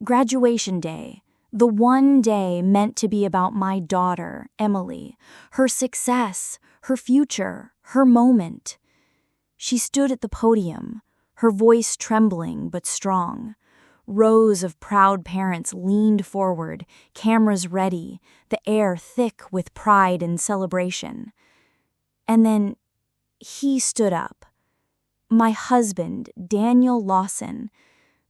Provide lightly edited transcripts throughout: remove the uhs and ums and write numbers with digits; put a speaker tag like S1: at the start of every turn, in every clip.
S1: Graduation day, the one day meant to be about my daughter, Emily, her success, her future, her moment. She stood at the podium, her voice trembling but strong. Rows of proud parents leaned forward, cameras ready, the air thick with pride and celebration. And then he stood up. My husband, Daniel Lawson,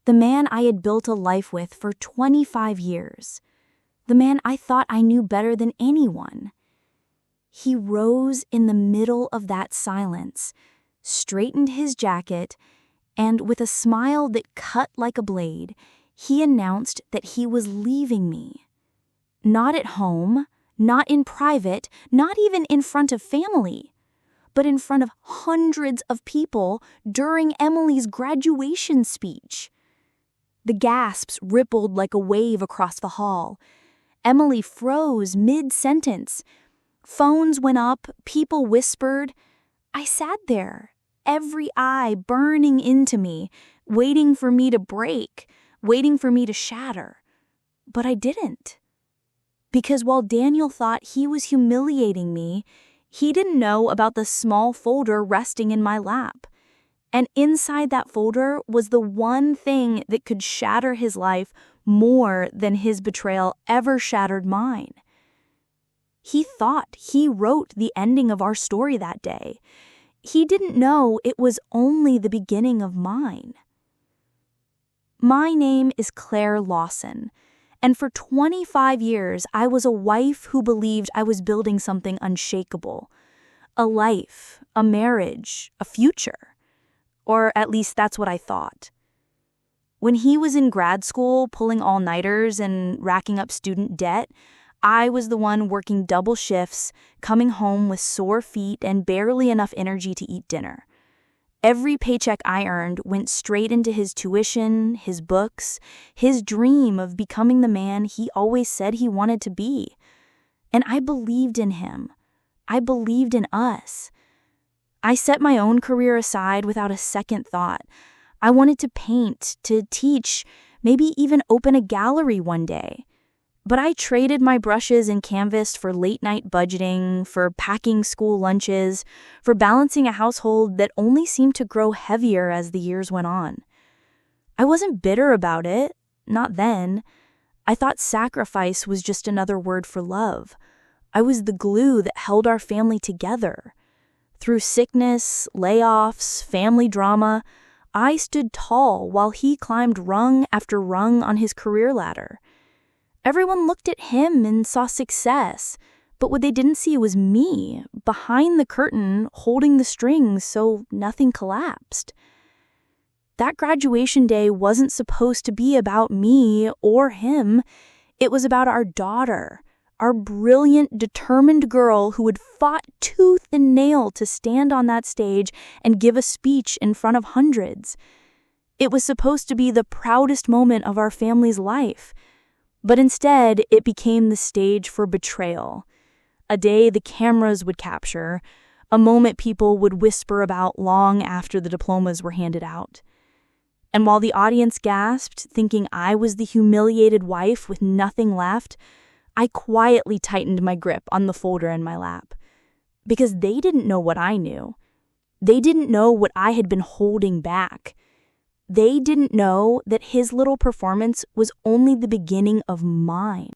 S1: the man I had built a life with for 25 years, the man I thought I knew better than anyone. He rose in the middle of that silence, straightened his jacket, and with a smile that cut like a blade, he announced that he was leaving me. Not at home, not in private, not even in front of family, but in front of hundreds of people during Emily's graduation speech. The gasps rippled like a wave across the hall. Emily froze mid-sentence. Phones went up, people whispered. I sat there, every eye burning into me, waiting for me to break, waiting for me to shatter. But I didn't. Because while Daniel thought he was humiliating me, he didn't know about the small folder resting in my lap. And inside that folder was the one thing that could shatter his life more than his betrayal ever shattered mine. He thought he wrote the ending of our story that day. He didn't know it was only the beginning of mine. My name is Claire Lawson, and for 25 years I was a wife who believed I was building something unshakable. A life, a marriage, a future. Or at least that's what I thought. When he was in grad school pulling all-nighters and racking up student debt, I was the one working double shifts, coming home with sore feet and barely enough energy to eat dinner. Every paycheck I earned went straight into his tuition, his books, his dream of becoming the man he always said he wanted to be. And I believed in him. I believed in us. I set my own career aside without a second thought. I wanted to paint, to teach, maybe even open a gallery one day. But I traded my brushes and canvas for late-night budgeting, for packing school lunches, for balancing a household that only seemed to grow heavier as the years went on. I wasn't bitter about it, not then. I thought sacrifice was just another word for love. I was the glue that held our family together. Through sickness, layoffs, family drama, I stood tall while he climbed rung after rung on his career ladder. Everyone looked at him and saw success, but what they didn't see was me, behind the curtain, holding the strings so nothing collapsed. That graduation day wasn't supposed to be about me or him. It was about our daughter. Our brilliant, determined girl who had fought tooth and nail to stand on that stage and give a speech in front of hundreds. It was supposed to be the proudest moment of our family's life. But instead, it became the stage for betrayal. A day the cameras would capture, a moment people would whisper about long after the diplomas were handed out. And while the audience gasped, thinking I was the humiliated wife with nothing left, I quietly tightened my grip on the folder in my lap. Because they didn't know what I knew. They didn't know what I had been holding back. They didn't know that his little performance was only the beginning of mine.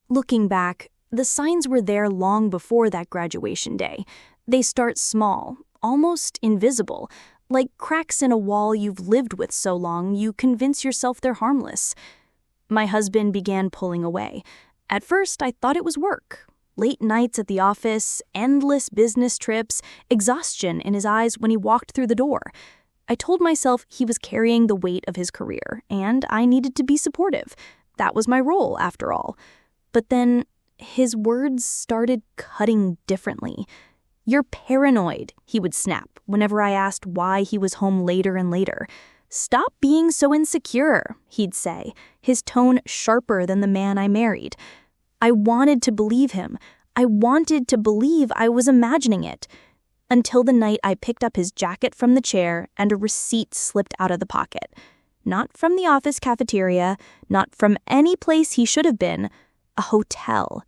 S1: Looking back, the signs were there long before that graduation day. They start small, almost invisible, like cracks in a wall you've lived with so long you convince yourself they're harmless. My husband began pulling away. At first, I thought it was work. Late nights at the office, endless business trips, exhaustion in his eyes when he walked through the door. I told myself he was carrying the weight of his career, and I needed to be supportive. That was my role, after all. But then his words started cutting differently. "You're paranoid," he would snap whenever I asked why he was home later and later. "Stop being so insecure," he'd say, his tone sharper than the man I married. I wanted to believe him. I wanted to believe I was imagining it. Until the night I picked up his jacket from the chair and a receipt slipped out of the pocket. Not from the office cafeteria, not from any place he should have been, a hotel.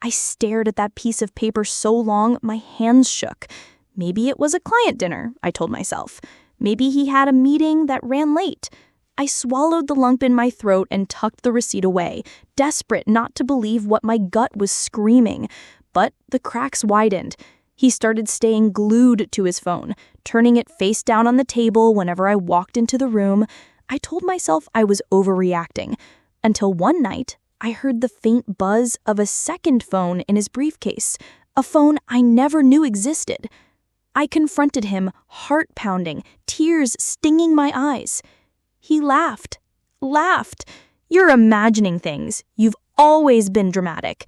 S1: I stared at that piece of paper so long my hands shook. Maybe it was a client dinner, I told myself. Maybe he had a meeting that ran late. I swallowed the lump in my throat and tucked the receipt away, desperate not to believe what my gut was screaming. But the cracks widened. He started staying glued to his phone, turning it face down on the table whenever I walked into the room. I told myself I was overreacting, until one night I heard the faint buzz of a second phone in his briefcase, a phone I never knew existed. I confronted him, heart pounding, tears stinging my eyes. He laughed. You're imagining things. You've always been dramatic.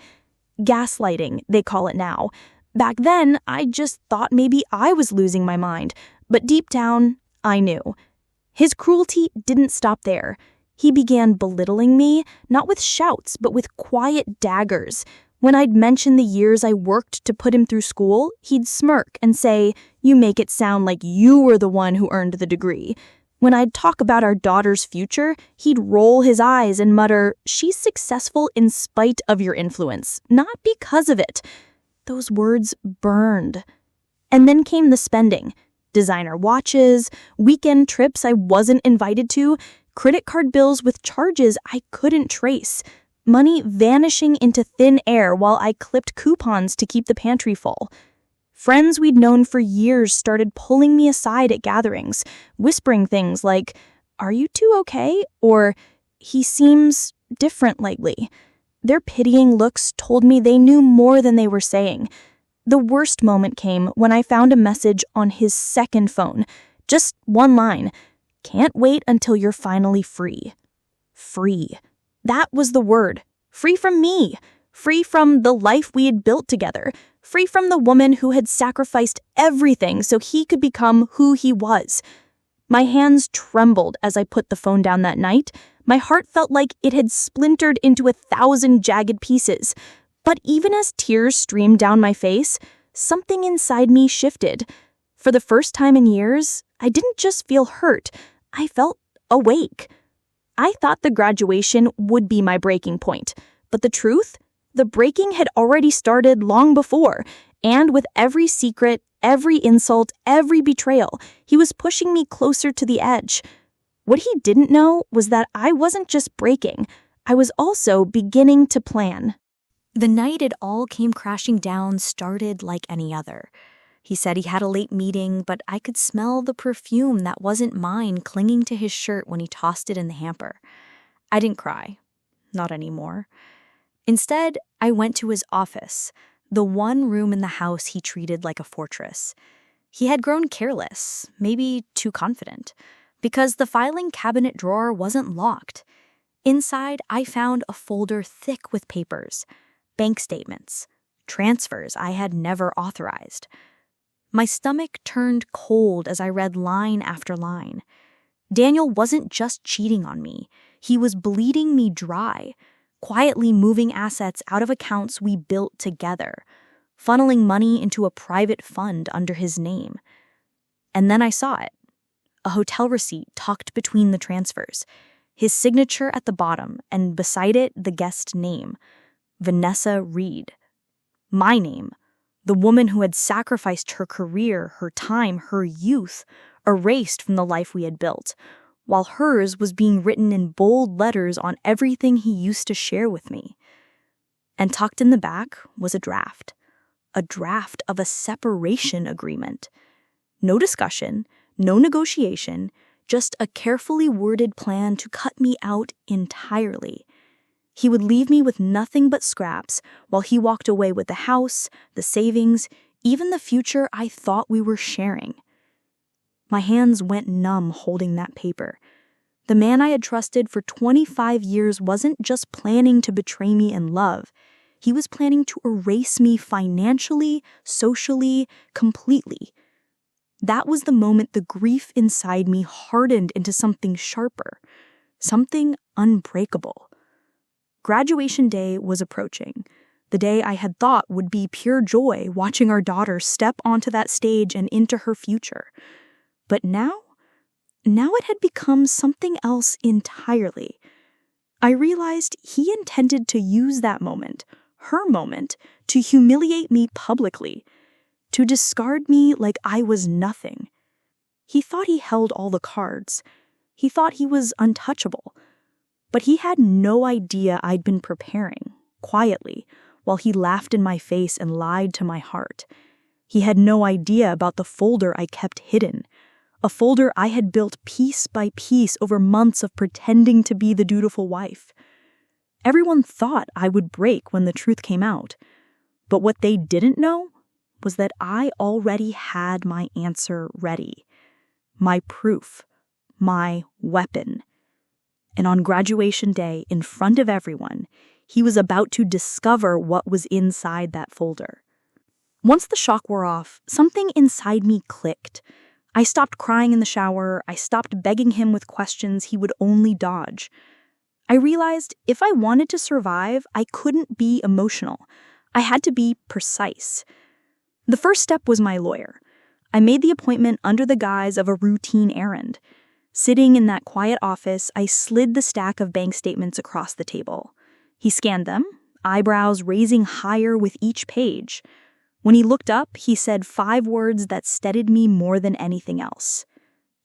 S1: Gaslighting, they call it now. Back then, I just thought maybe I was losing my mind, but deep down, I knew. His cruelty didn't stop there. He began belittling me, not with shouts, but with quiet daggers. When I'd mention the years I worked to put him through school, he'd smirk and say, "You make it sound like you were the one who earned the degree." When I'd talk about our daughter's future, he'd roll his eyes and mutter, "She's successful in spite of your influence, not because of it." Those words burned. And then came the spending. Designer watches, weekend trips I wasn't invited to, credit card bills with charges I couldn't trace, money vanishing into thin air while I clipped coupons to keep the pantry full. Friends we'd known for years started pulling me aside at gatherings, whispering things like, "Are you two okay?" or "He seems different lately." Their pitying looks told me they knew more than they were saying. The worst moment came when I found a message on his second phone. Just one line. "Can't wait until you're finally free." Free. That was the word. Free from me. Free from the life we had built together. Free from the woman who had sacrificed everything so he could become who he was. My hands trembled as I put the phone down that night. My heart felt like it had splintered into 1,000 jagged pieces. But even as tears streamed down my face, something inside me shifted. For the first time in years, I didn't just feel hurt, I felt awake. I thought the graduation would be my breaking point, but the truth? The breaking had already started long before, and with every secret, every insult, every betrayal, he was pushing me closer to the edge. What he didn't know was that I wasn't just breaking, I was also beginning to plan. The night it all came crashing down started like any other. He said he had a late meeting, but I could smell the perfume that wasn't mine clinging to his shirt when he tossed it in the hamper. I didn't cry. Not anymore. Instead, I went to his office, the one room in the house he treated like a fortress. He had grown careless, maybe too confident, because the filing cabinet drawer wasn't locked. Inside, I found a folder thick with papers, bank statements, transfers I had never authorized. My stomach turned cold as I read line after line. Daniel wasn't just cheating on me. He was bleeding me dry, quietly moving assets out of accounts we built together, funneling money into a private fund under his name. And then I saw it. A hotel receipt tucked between the transfers, his signature at the bottom, and beside it the guest name, Vanessa Reed. My name, the woman who had sacrificed her career, her time, her youth, erased from the life we had built, while hers was being written in bold letters on everything he used to share with me. And tucked in the back was a draft of a separation agreement. No discussion, no negotiation, just a carefully worded plan to cut me out entirely. He would leave me with nothing but scraps while he walked away with the house, the savings, even the future I thought we were sharing. My hands went numb holding that paper. The man I had trusted for 25 years wasn't just planning to betray me in love. He was planning to erase me financially, socially, completely. That was the moment the grief inside me hardened into something sharper, something unbreakable. Graduation day was approaching, the day I had thought would be pure joy watching our daughter step onto that stage and into her future. But now
S2: now it had become something else entirely. I realized he intended to use that moment, her moment, to humiliate me publicly, to discard me like I was nothing. He thought he held all the cards. He thought he was untouchable. But he had no idea I'd been preparing, quietly, while he laughed in my face and lied to my heart. He had no idea about the folder I kept hidden, a folder I had built piece by piece over months of pretending to be the dutiful wife. Everyone thought I would break when the truth came out, but what they didn't know was that I already had my answer ready, my proof, my weapon. And on graduation day, in front of everyone, he was about to discover what was inside that folder. Once the shock wore off, something inside me clicked. I stopped crying in the shower. I stopped begging him with questions he would only dodge. I realized if I wanted to survive, I couldn't be emotional. I had to be precise. The first step was my lawyer. I made the appointment under the guise of a routine errand. Sitting in that quiet office, I slid the stack of bank statements across the table. He scanned them, eyebrows raising higher with each page. When he looked up, he said 5 words that steadied me more than anything else.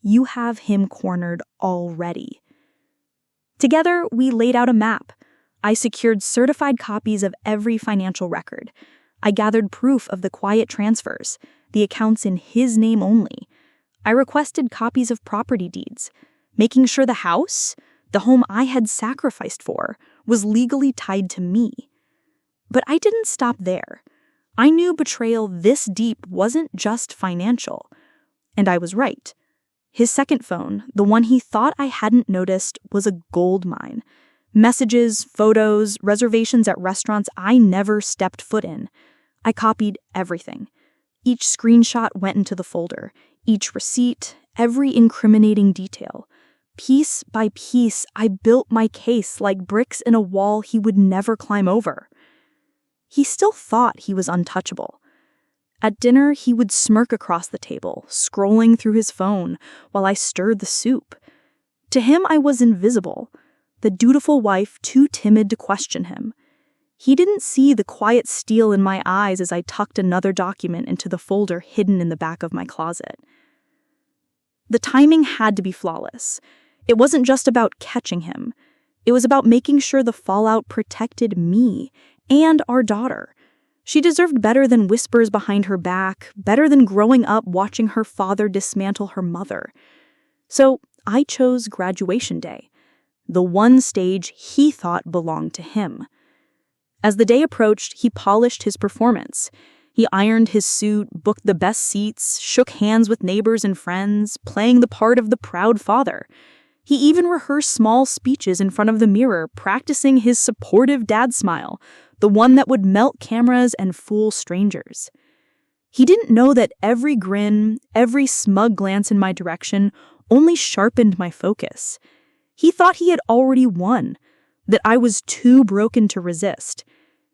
S2: "You have him cornered already." Together, we laid out a map. I secured certified copies of every financial record. I gathered proof of the quiet transfers, the accounts in his name only. I requested copies of property deeds, making sure the house, the home I had sacrificed for, was legally tied to me. But I didn't stop there. I knew betrayal this deep wasn't just financial. And I was right. His second phone, the one he thought I hadn't noticed, was a gold mine. Messages, photos, reservations at restaurants I never stepped foot in. I copied everything. Each screenshot went into the folder, each receipt, every incriminating detail. Piece by piece, I built my case like bricks in a wall he would never climb over. He still thought he was untouchable. At dinner, he would smirk across the table, scrolling through his phone while I stirred the soup. To him, I was invisible, the dutiful wife too timid to question him. He didn't see the quiet steel in my eyes as I tucked another document into the folder hidden in the back of my closet. The timing had to be flawless. It wasn't just about catching him. It was about making sure the fallout protected me and our daughter. She deserved better than whispers behind her back, better than growing up watching her father dismantle her mother. So I chose graduation day, the one stage he thought belonged to him. As the day approached, he polished his performance. He ironed his suit, booked the best seats, shook hands with neighbors and friends, playing the part of the proud father. He even rehearsed small speeches in front of the mirror, practicing his supportive dad smile, the one that would melt cameras and fool strangers. He didn't know that every grin, every smug glance in my direction only sharpened my focus. He thought he had already won, that I was too broken to resist.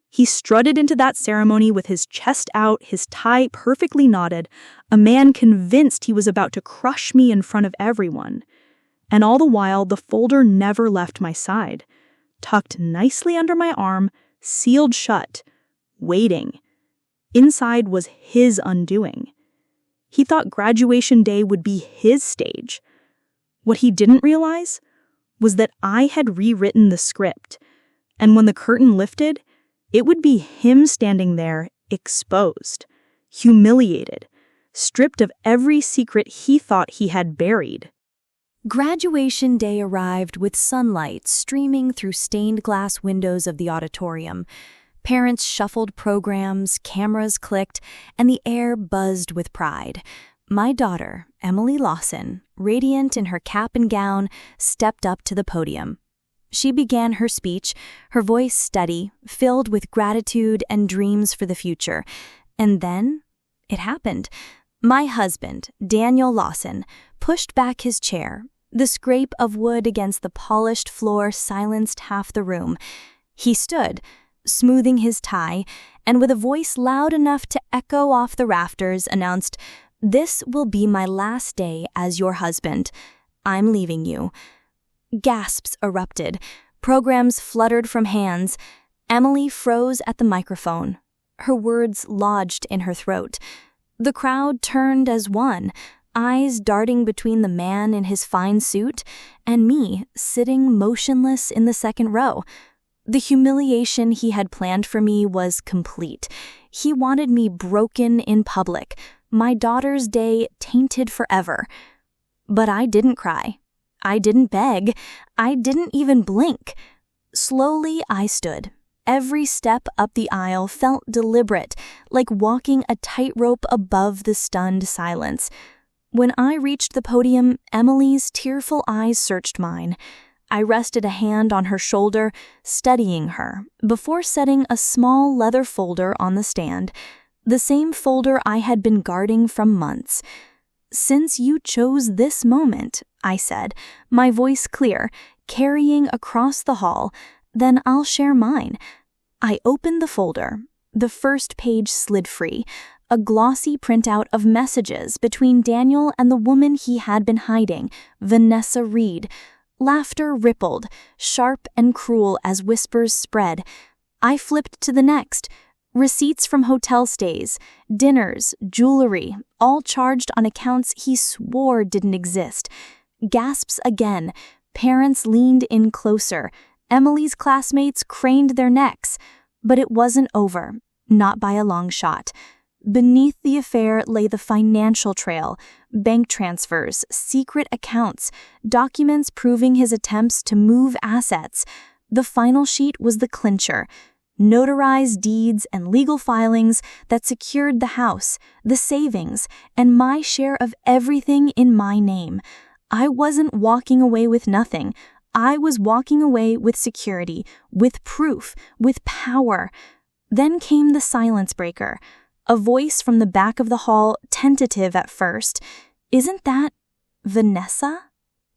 S2: He strutted into that ceremony with his chest out, his tie perfectly knotted, a man convinced he was about to crush me in front of everyone. And all the while, the folder never left my side, tucked nicely under my arm, sealed shut, waiting. Inside was his undoing. He thought graduation day would be his stage. What he didn't realize was that I had rewritten the script, and when the curtain lifted, it would be him standing there, exposed, humiliated, stripped of every secret he thought he had buried.
S1: Graduation day arrived with sunlight streaming through stained glass windows of the auditorium. Parents shuffled programs, cameras clicked, and the air buzzed with pride. My daughter, Emily Lawson, radiant in her cap and gown, stepped up to the podium. She began her speech, her voice steady, filled with gratitude and dreams for the future. And then it happened. My husband, Daniel Lawson, pushed back his chair. The scrape of wood against the polished floor silenced half the room. He stood, smoothing his tie, and with a voice loud enough to echo off the rafters, announced, "This will be my last day as your husband. I'm leaving you." Gasps erupted. Programs fluttered from hands. Emily froze at the microphone. Her words lodged in her throat. The crowd turned as one, eyes darting between the man in his fine suit and me sitting motionless in the second row. The humiliation he had planned for me was complete. He wanted me broken in public, my daughter's day tainted forever. But I didn't cry. I didn't beg. I didn't even blink. Slowly I stood. Every step up the aisle felt deliberate, like walking a tightrope above the stunned silence. When I reached the podium, Emily's tearful eyes searched mine. I rested a hand on her shoulder, studying her, before setting a small leather folder on the stand, the same folder I had been guarding from months. "Since you chose this moment," I said, my voice clear, carrying across the hall, "then I'll share mine." I opened the folder. The first page slid free, a glossy printout of messages between Daniel and the woman he had been hiding, Vanessa Reed. Laughter rippled, sharp and cruel as whispers spread. I flipped to the next. Receipts from hotel stays, dinners, jewelry, all charged on accounts he swore didn't exist. Gasps again. Parents leaned in closer. Emily's classmates craned their necks. But it wasn't over, not by a long shot. Beneath the affair lay the financial trail, bank transfers, secret accounts, documents proving his attempts to move assets. The final sheet was the clincher. Notarized deeds and legal filings that secured the house, the savings, and my share of everything in my name. I wasn't walking away with nothing. I was walking away with security, with proof, with power. Then came the silence breaker. A voice from the back of the hall, tentative at first. "Isn't that Vanessa?"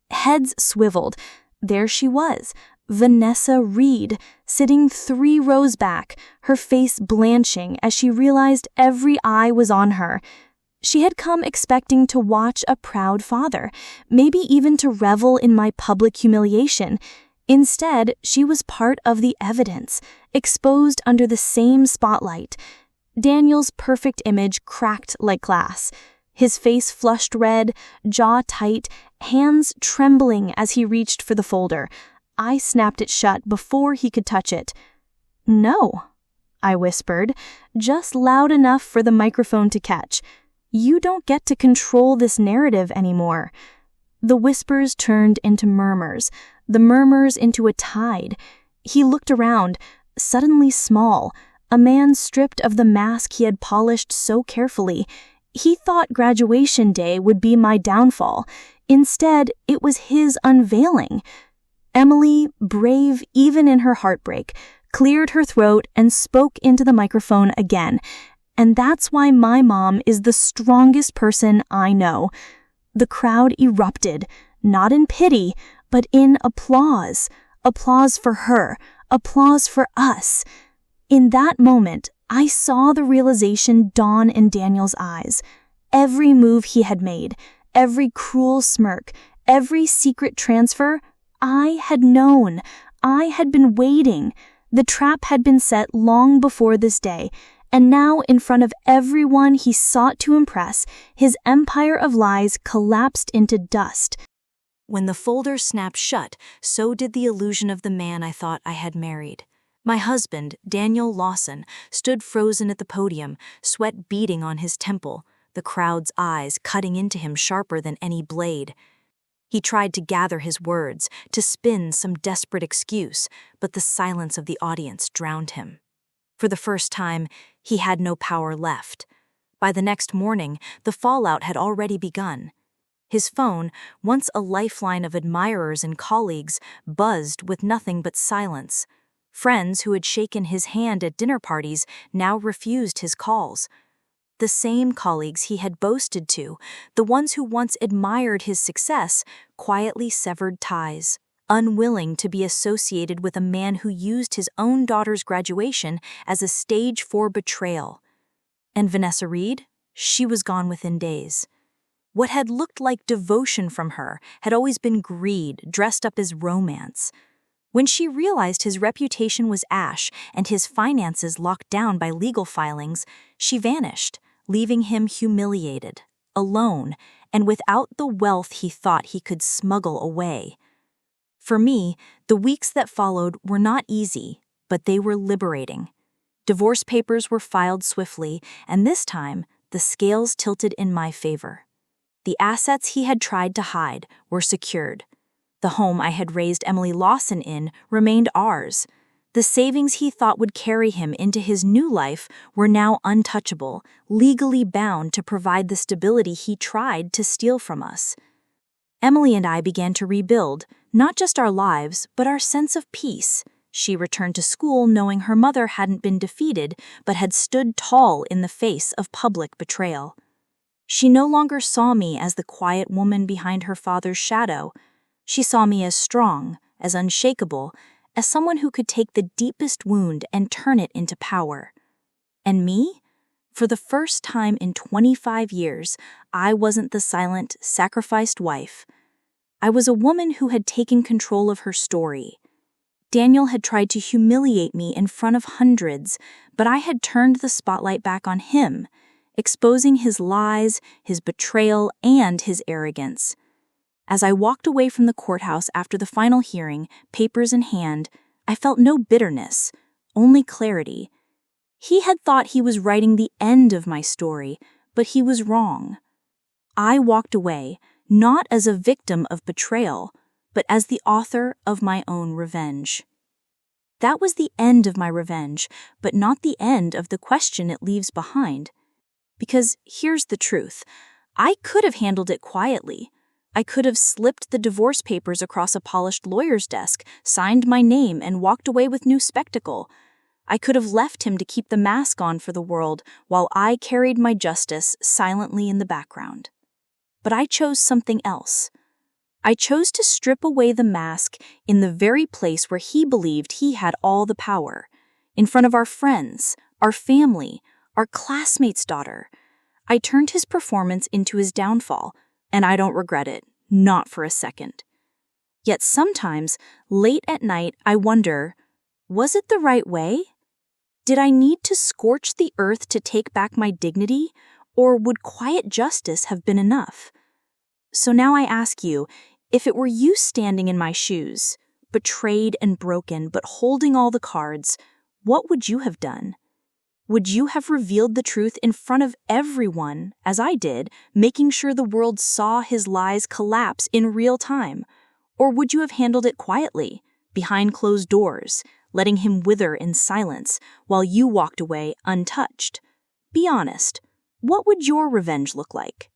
S1: Heads swiveled. There she was, Vanessa Reed, sitting 3 rows back, her face blanching as she realized every eye was on her. She had come expecting to watch a proud father, maybe even to revel in my public humiliation. Instead, she was part of the evidence, exposed under the same spotlight. Daniel's perfect image cracked like glass. His face flushed red, jaw tight, hands trembling as he reached for the folder. I snapped it shut before he could touch it. "No," I whispered, just loud enough for the microphone to catch. "You don't get to control this narrative anymore." The whispers turned into murmurs, the murmurs into a tide. He looked around, suddenly small, a man stripped of the mask he had polished so carefully. He thought graduation day would be my downfall. Instead, it was his unveiling. Emily, brave even in her heartbreak, cleared her throat and spoke into the microphone again. And that's why my mom is the strongest person I know. The crowd erupted, not in pity, but in applause. Applause for her, applause for us. In that moment, I saw the realization dawn in Daniel's eyes. Every move he had made, every cruel smirk, every secret transfer, I had known. I had been waiting. The trap had been set long before this day, and now in front of everyone he sought to impress, his empire of lies collapsed into dust. When the folder snapped shut, so did the illusion of the man I thought I had married. My husband, Daniel Lawson, stood frozen at the podium, sweat beading on his temple, the crowd's eyes cutting into him sharper than any blade. He tried to gather his words, to spin some desperate excuse, but the silence of the audience drowned him. For the first time, he had no power left. By the next morning, the fallout had already begun. His phone, once a lifeline of admirers and colleagues, buzzed with nothing but silence. Friends who had shaken his hand at dinner parties now refused his calls. The same colleagues he had boasted to, the ones who once admired his success, quietly severed ties, unwilling to be associated with a man who used his own daughter's graduation as a stage for betrayal. And Vanessa Reed? She was gone within days.
S2: What had looked like devotion from her had always been greed dressed up as romance. When she realized his reputation was ash and his finances locked down by legal filings, she vanished, leaving him humiliated, alone, and without the wealth he thought he could smuggle away. For me, the weeks that followed were not easy, but they were liberating. Divorce papers were filed swiftly, and this time, the scales tilted in my favor. The assets he had tried to hide were secured. The home I had raised Emily Lawson in remained ours. The savings he thought would carry him into his new life were now untouchable, legally bound to provide the stability he tried to steal from us. Emily and I began to rebuild, not just our lives, but our sense of peace. She returned to school knowing her mother hadn't been defeated, but had stood tall in the face of public betrayal. She no longer saw me as the quiet woman behind her father's shadow. She saw me as strong, as unshakable, as someone who could take the deepest wound and turn it into power. And me? For the first time in 25 years, I wasn't the silent, sacrificed wife. I was a woman who had taken control of her story. Daniel had tried to humiliate me in front of hundreds, but I had turned the spotlight back on him, exposing his lies, his betrayal, and his arrogance. As I walked away from the courthouse after the final hearing, papers in hand, I felt no bitterness, only clarity. He had thought he was writing the end of my story, but he was wrong. I walked away, not as a victim of betrayal, but as the author of my own revenge. That was the end of my revenge, but not the end of the question it leaves behind. Because here's the truth, I could have handled it quietly. I could have slipped the divorce papers across a polished lawyer's desk, signed my name, and walked away with new spectacle. I could have left him to keep the mask on for the world while I carried my justice silently in the background. But I chose something else. I chose to strip away the mask in the very place where he believed he had all the power, in front of our friends, our family, our classmate's daughter. I turned his performance into his downfall, and I don't regret it, not for a second. Yet sometimes, late at night, I wonder, was it the right way? Did I need to scorch the earth to take back my dignity, or would quiet justice have been enough? So now I ask you, if it were you standing in my shoes, betrayed and broken but holding all the cards, what would you have done? Would you have revealed the truth in front of everyone, as I did, making sure the world saw his lies collapse in real time? Or would you have handled it quietly, behind closed doors, letting him wither in silence while you walked away untouched? Be honest, what would your revenge look like?